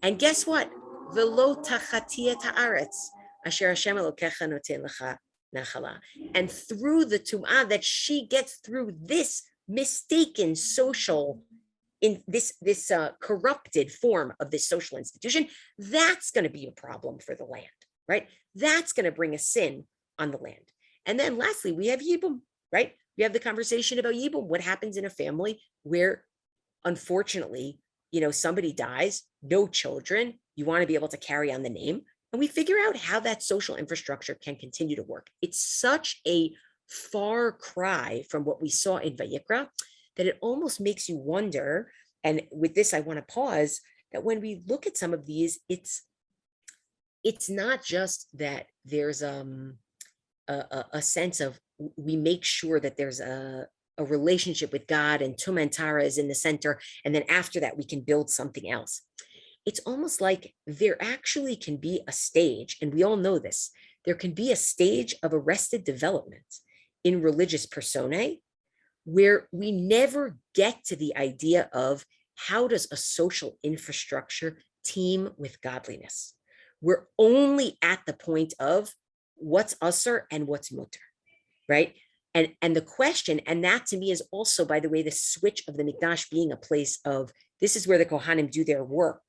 And guess what? Velo tachatia ta'aretz asher Hashem Elokecha noten lecha nachala. And through the tum'ah that she gets through this mistaken social, in this corrupted form of this social institution, that's going to be a problem for the land, right? That's going to bring a sin on the land. And then lastly, we have Yibum, right? We have the conversation about Yibum. What happens in a family where, unfortunately, somebody dies, no children, you want to be able to carry on the name, and we figure out how that social infrastructure can continue to work. It's such a far cry from what we saw in Vayikra that it almost makes you wonder, and with this I want to pause, that when we look at some of these, it's not just that there's a sense of, we make sure that there's a relationship with God and Tum and Tara is in the center, and then after that we can build something else. It's almost like there actually can be a stage, and we all know this, there can be a stage of arrested development in religious personae where we never get to the idea of how does a social infrastructure team with godliness. We're only at the point of what's usur and what's mutter, right? And the question, and that to me is also, by the way, the switch of the Mikdash being a place of, this is where the Kohanim do their work,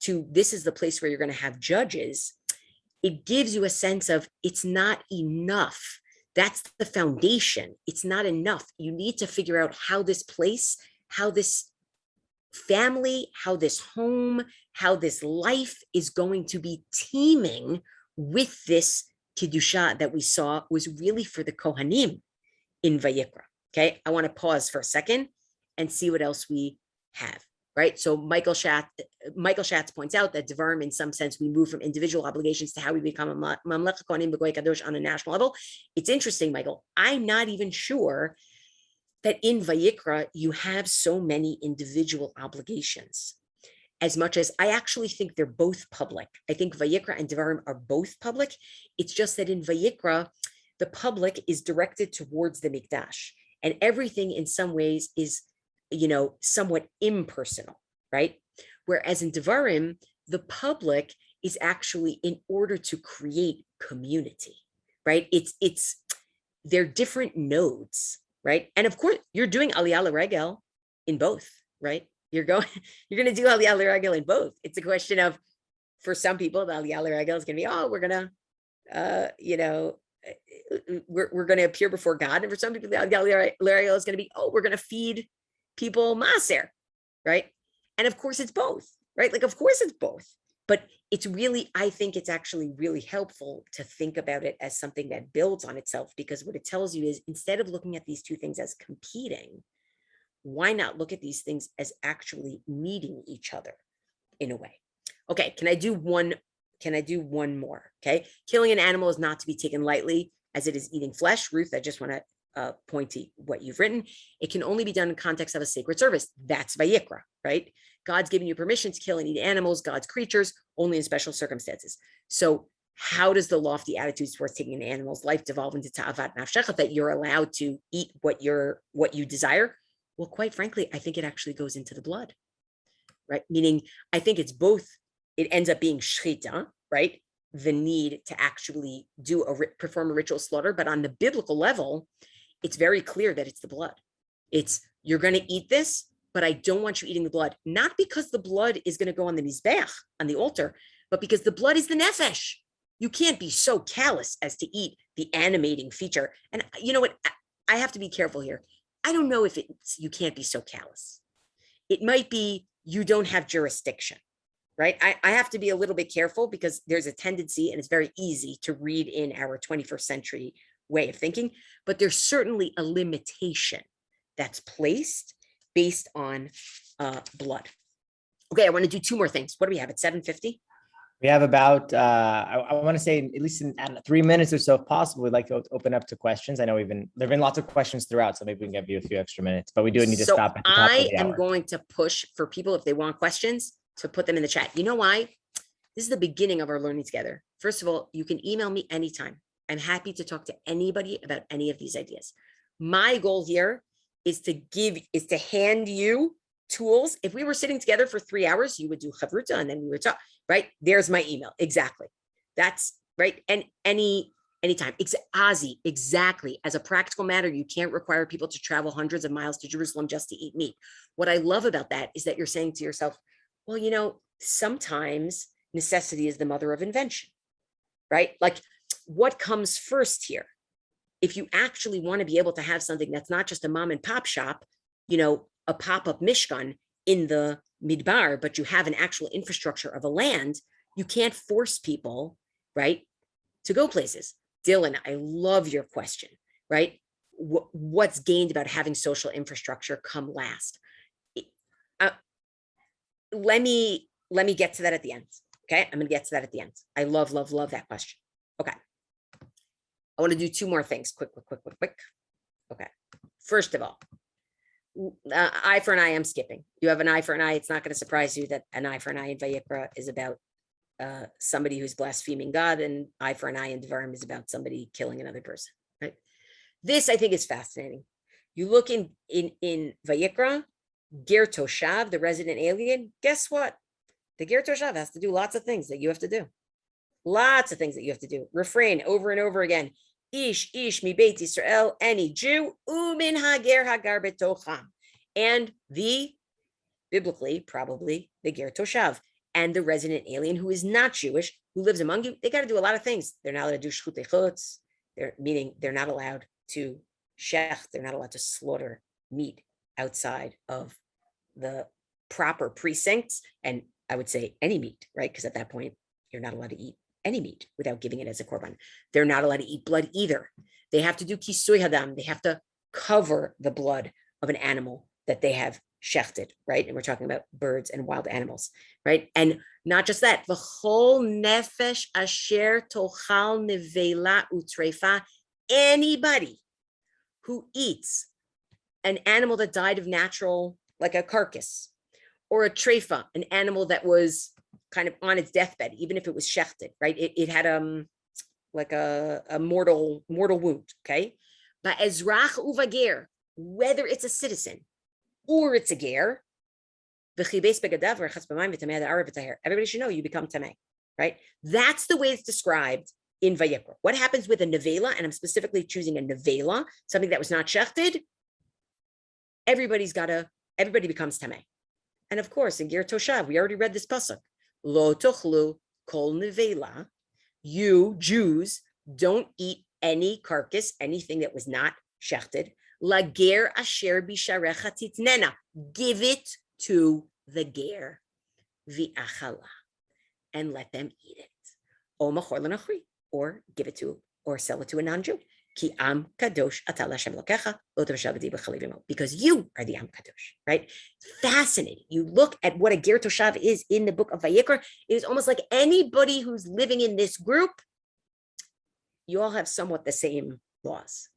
to this is the place where you're going to have judges. It gives you a sense of it's not enough. That's the foundation. It's not enough. You need to figure out how this place, how this family, how this home, how this life is going to be teeming with this Kiddusha that we saw was really for the Kohanim in Vayikra. Okay, I want to pause for a second and see what else we have. right? So Michael Schatz points out that Devarim, in some sense, we move from individual obligations to how we become a Mamlech Kohanim B'Goy Kadosh on a national level. It's interesting, Michael. I'm not even sure that in Vayikra, you have so many individual obligations, as much as I actually think they're both public. I think Vayikra and Devarim are both public. It's just that in Vayikra, the public is directed towards the Mikdash, and everything in some ways is, somewhat impersonal, right? Whereas in Devarim, the public is actually in order to create community, right? They're different nodes, right? And of course, you're doing Aliyah L'Regel in both, right? You're going to do Aliyah L'Regel in both. It's a question of, for some people, the Aliyah L'Regel is going to be, we're going to, we're going to appear before God. And for some people, the Aliyah L'Regel is going to be, we're going to feed people Maser, right? And of course, it's both, right? Like, of course, it's both. But it's really, I think it's actually really helpful to think about it as something that builds on itself, because what it tells you is, instead of looking at these two things as competing, why not look at these things as actually meeting each other in a way? Okay, can I do one more? Okay, killing an animal is not to be taken lightly, as it is eating flesh. Ruth, I just want to point to what you've written. It can only be done in context of a sacred service. That's Vayikra, right? God's giving you permission to kill and eat animals, God's creatures, only in special circumstances. So how does the lofty attitudes towards taking an animal's life devolve into ta'avat nafshecha, that you're allowed to eat what you desire? Well, quite frankly, I think it actually goes into the blood, right? Meaning, I think it's both. It ends up being shchita, right? The need to actually perform a ritual slaughter. But on the biblical level, it's very clear that it's the blood. It's, you're going to eat this, but I don't want you eating the blood. Not because the blood is going to go on the mizbeach, on the altar, but because the blood is the nefesh. You can't be so callous as to eat the animating feature. And you know what? I have to be careful here. I don't know if you can't be so callous. It might be you don't have jurisdiction, right? I have to be a little bit careful, because there's a tendency, and it's very easy to read in our 21st century way of thinking, but there's certainly a limitation that's placed based on blood. Okay, I want to do two more things. What do we have at 7:50? We have about, I want to say, at least in 3 minutes or so, if possible, we'd like to open up to questions. I know there've been lots of questions throughout, so maybe we can give you a few extra minutes, but we do need to stop at the top of the hour. I am going to push for people, if they want questions, to put them in the chat. You know why? This is the beginning of our learning together. First of all, you can email me anytime. I'm happy to talk to anybody about any of these ideas. My goal here is to hand you tools. If we were sitting together for 3 hours, you would do chavruta, and then we would talk, right? There's my email. Exactly. That's right. And anytime. Exactly. As a practical matter, you can't require people to travel hundreds of miles to Jerusalem just to eat meat. What I love about that is that you're saying to yourself, well, sometimes necessity is the mother of invention, right? Like, what comes first here? If you actually want to be able to have something that's not just a mom and pop shop, a pop-up mishkan in the midbar, but you have an actual infrastructure of a land, you can't force people, right, to go places. Dylan, I love your question, right? What's gained about having social infrastructure come last? Let me get to that at the end. Okay, I'm going to get to that at the end. I love that question. Okay. I want to do two more things. Quick. Okay. First of all, eye for an eye, I'm skipping. You have an eye for an eye. It's not going to surprise you that an eye for an eye in Vayikra is about somebody who's blaspheming God, and eye for an eye in Devarim is about somebody killing another person, right? This, I think, is fascinating. You look in Vayikra, Ger Toshav, the resident alien, guess what? The Ger Toshav has to do lots of things that you have to do. Refrain over and over again. Ish mi Beit Yisrael, any Jew, umin hager hagar betocham. And biblically, probably the Ger Toshav, and the resident alien who is not Jewish, who lives among you, they got to do a lot of things. They're not allowed to do shchutei chutz, meaning they're not allowed to shech, they're not allowed to slaughter meat outside of the proper precincts. And I would say any meat, right? Because at that point, you're not allowed to eat any meat without giving it as a korban. They're not allowed to eat blood either. They have to do kisui hadam. They have to cover the blood of an animal that they have shechted, right? And we're talking about birds and wild animals, right? And not just that, v'chol nefesh asher tochal nevela utrefa, anybody who eats an animal that died of natural, like a carcass, or a trefa, an animal that was kind of on its deathbed, even if it was shechted, right? It had like a mortal wound, okay? But ezrach uvager, whether it's a citizen or it's a ger, everybody should know you become tamei, right? That's the way it's described in Vayikra. What happens with a nevela, and I'm specifically choosing a nevela, something that was not shechted, everybody becomes tamei. And of course, in Ger Toshav, we already read this pasuk. Lo tochlu kol nevela. You Jews don't eat any carcass, anything that was not shechted. La ger asher bisharecha titnena. Give it to the ger, vi'achala, and let them eat it. O machor l'nachri, or give it to, or sell it to a non-Jew. Ki am kadosh atal Hashem lokecha lo toshavadi b'chalivimo, because you are the am kadosh, right? Fascinating. You look at what a ger toshav is in the book of Vayikra. It is almost like anybody who's living in this group, you all have somewhat the same laws.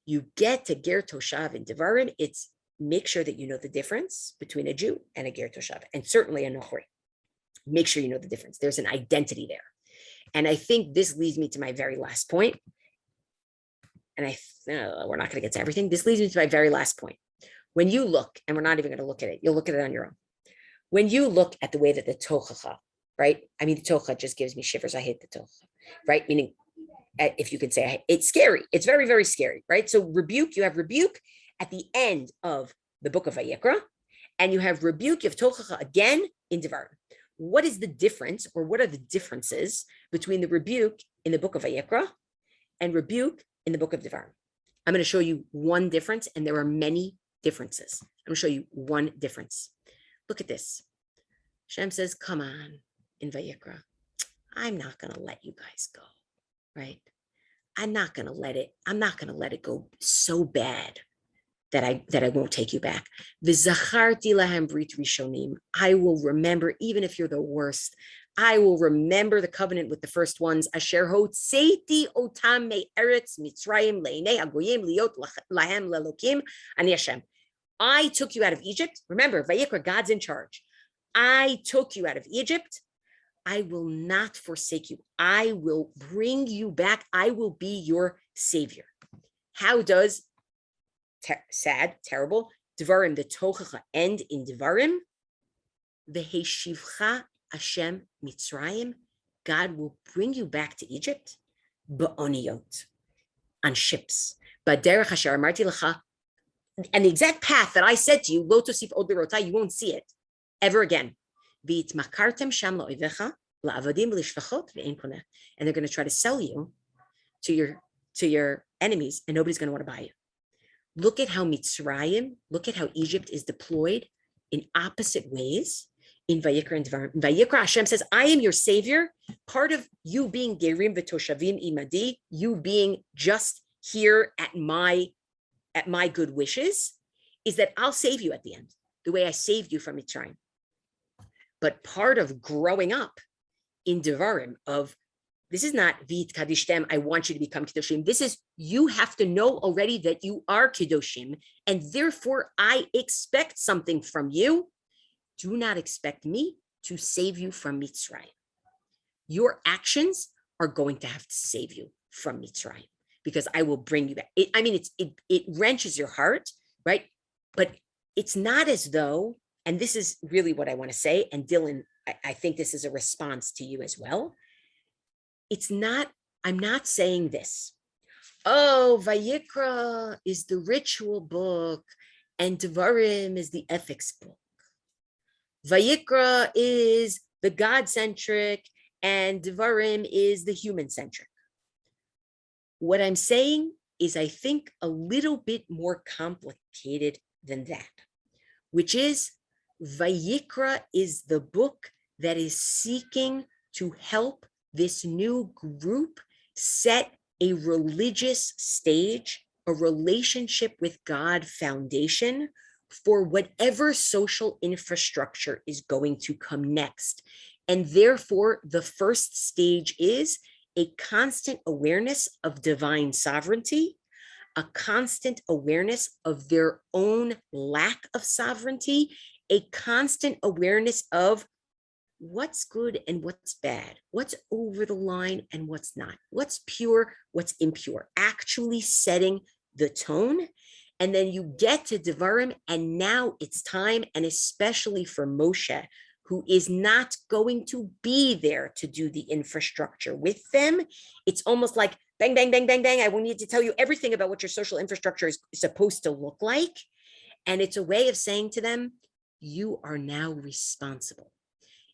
You get to ger toshav in Devarim, it's make sure that you know the difference between a Jew and a ger toshav, and certainly a nochri. Make sure you know the difference. There's an identity there. And I think this leads me to my very last point. And we're not going to get to everything. This leads me to my very last point. When you look, and we're not even going to look at it, you'll look at it on your own. When you look at the way that the tochacha, right? I mean, the tochacha just gives me shivers. I hate the tochacha, right? Meaning, if you could say, it's scary. It's very, very scary, right? So rebuke, you have rebuke at the end of the book of Vayikra, and you have rebuke, you have tochacha again in Devarim. What is the difference, or what are the differences between the rebuke in the book of Vayikra and rebuke in the book of Devarim? I'm going to show you one difference, and there are many differences. I'm going to show you one difference. Look at this. Hashem says, come on, in Vayikra, I'm not going to let you guys go, right? I'm not going to let it go so bad that I won't take you back. V'zacharti lahem brit rishonim. I will remember, even if you're the worst, I will remember the covenant with the first ones. Asher hotzeiti otam me'eretz Mitzrayim le'nei hagoyim liot lahem lelokim ani Hashem. I took you out of Egypt. Remember, Vayikra, God's in charge. I took you out of Egypt. I will not forsake you. I will bring you back. I will be your savior. How does terrible Devarim, the tochacha, end in Devarim? V'heshivcha Hashem Mitzrayim. God will bring you back to Egypt, ba'oniyot, on ships. Ba'derech asher amarti lecha, and the exact path that I said to you, lo tosif od l'rotai, you won't see it ever again. V'itmakartem sham la'oivecha la'avadim l'shvachot ve'en koneh, and they're going to try to sell you to your enemies, and nobody's going to want to buy you. Look at how Mitzrayim, look at how Egypt is deployed in opposite ways in Vayikra and Devarim. In Vayikra, Hashem says, I am your savior. Part of you being Gerim v'toshavim imadi, you being just here at my good wishes, is that I'll save you at the end, the way I saved you from Mitzrayim. But part of growing up in Devarim of, this is not vit kadishtem, I want you to become kiddushim. This is, you have to know already that you are kiddushim, and therefore I expect something from you. Do not expect me to save you from Mitzrayim. Your actions are going to have to save you from Mitzrayim, because I will bring you back. It wrenches your heart, right? But it's not as though, and this is really what I want to say, and Dylan, I think this is a response to you as well. It's not, I'm not saying this. Oh, Vayikra is the ritual book and Devarim is the ethics book. Vayikra is the God-centric and Devarim is the human-centric. What I'm saying is, I think, a little bit more complicated than that, which is Vayikra is the book that is seeking to help this new group set a religious stage, a relationship with God foundation, for whatever social infrastructure is going to come next. And therefore, the first stage is a constant awareness of divine sovereignty, a constant awareness of their own lack of sovereignty, a constant awareness of what's good and what's bad, what's over the line and what's not, what's pure, what's impure, actually setting the tone. And then you get to Devarim, and now it's time, and especially for Moshe, who is not going to be there to do the infrastructure with them. It's almost like bang, bang, bang, bang, bang. I will need to tell you everything about what your social infrastructure is supposed to look like. And it's a way of saying to them, you are now responsible.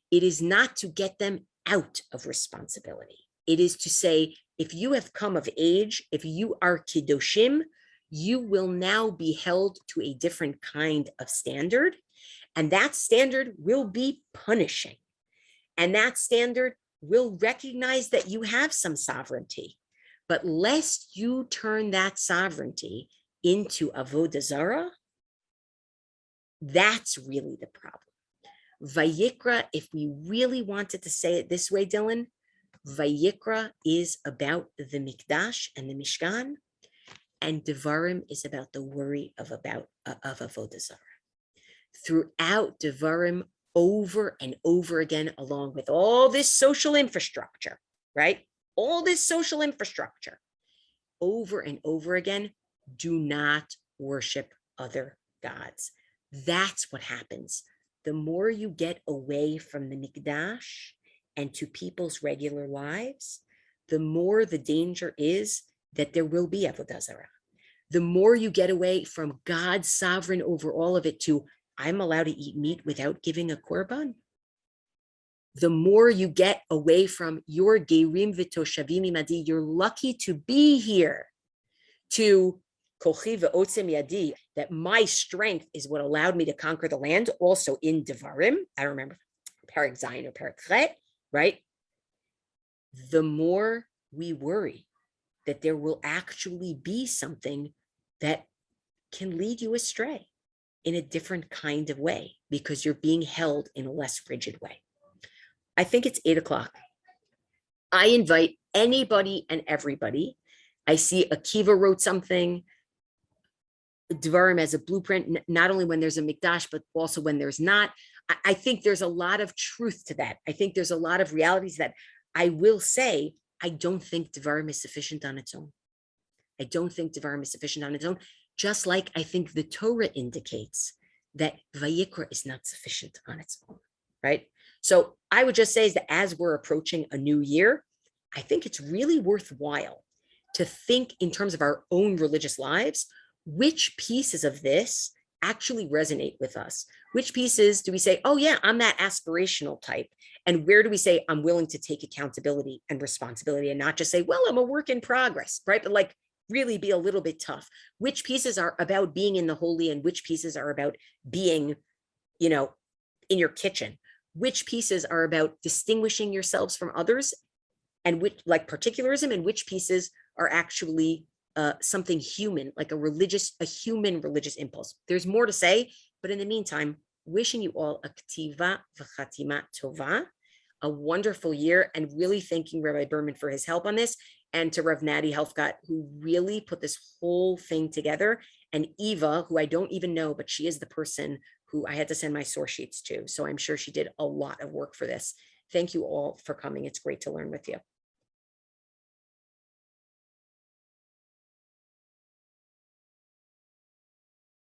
It is not to get them out of responsibility. It is to say, if you have come of age, if you are kiddushim, you will now be held to a different kind of standard. And that standard will be punishing. And that standard will recognize that you have some sovereignty. But lest you turn that sovereignty into avodah zarah, that's really the problem. Vayikra, if we really wanted to say it this way, Dylan, Vayikra is about the Mikdash and the Mishkan, and Devarim is about the worry of avodah zarah. Throughout Devarim, over and over again, along with all this social infrastructure, right? All this social infrastructure, over and over again, do not worship other gods. That's what happens. The more you get away from the Mikdash and to people's regular lives, the more the danger is that there will be avodah zarah. The more you get away from God sovereign over all of it to, I'm allowed to eat meat without giving a korban. The more you get away from your gerim v'toshavim imadi, you're lucky to be here, to kochi ve'otzem yadi, that my strength is what allowed me to conquer the land, also in Devarim. I don't remember, Perek Zayin or Perek Chet, right? The more we worry that there will actually be something that can lead you astray in a different kind of way because you're being held in a less rigid way. I think it's 8 o'clock. I invite anybody and everybody. I see Akiva wrote something, Devarim as a blueprint, not only when there's a Mikdash, but also when there's not. I think there's a lot of truth to that. I think there's a lot of realities that I will say, I don't think Devarim is sufficient on its own. I don't think Devarim is sufficient on its own, just like I think the Torah indicates that Vayikra is not sufficient on its own, right? So I would just say is that as we're approaching a new year, I think it's really worthwhile to think in terms of our own religious lives, which pieces of this actually resonate with us? Which pieces do we say, oh yeah, I'm that aspirational type? And where do we say, I'm willing to take accountability and responsibility and not just say, well, I'm a work in progress, right? But like really be a little bit tough. Which pieces are about being in the holy and which pieces are about being, you know, in your kitchen? Which pieces are about distinguishing yourselves from others and which, like particularism, and which pieces are actually something human, like a human religious impulse. There's more to say, but in the meantime, wishing you all a ktiva v'chatima tova, a wonderful year, and really thanking Rabbi Berman for his help on this, and to Rav Nadi Helfgott, who really put this whole thing together, and Eva, who I don't even know, but she is the person who I had to send my source sheets to. So I'm sure she did a lot of work for this. Thank you all for coming. It's great to learn with you.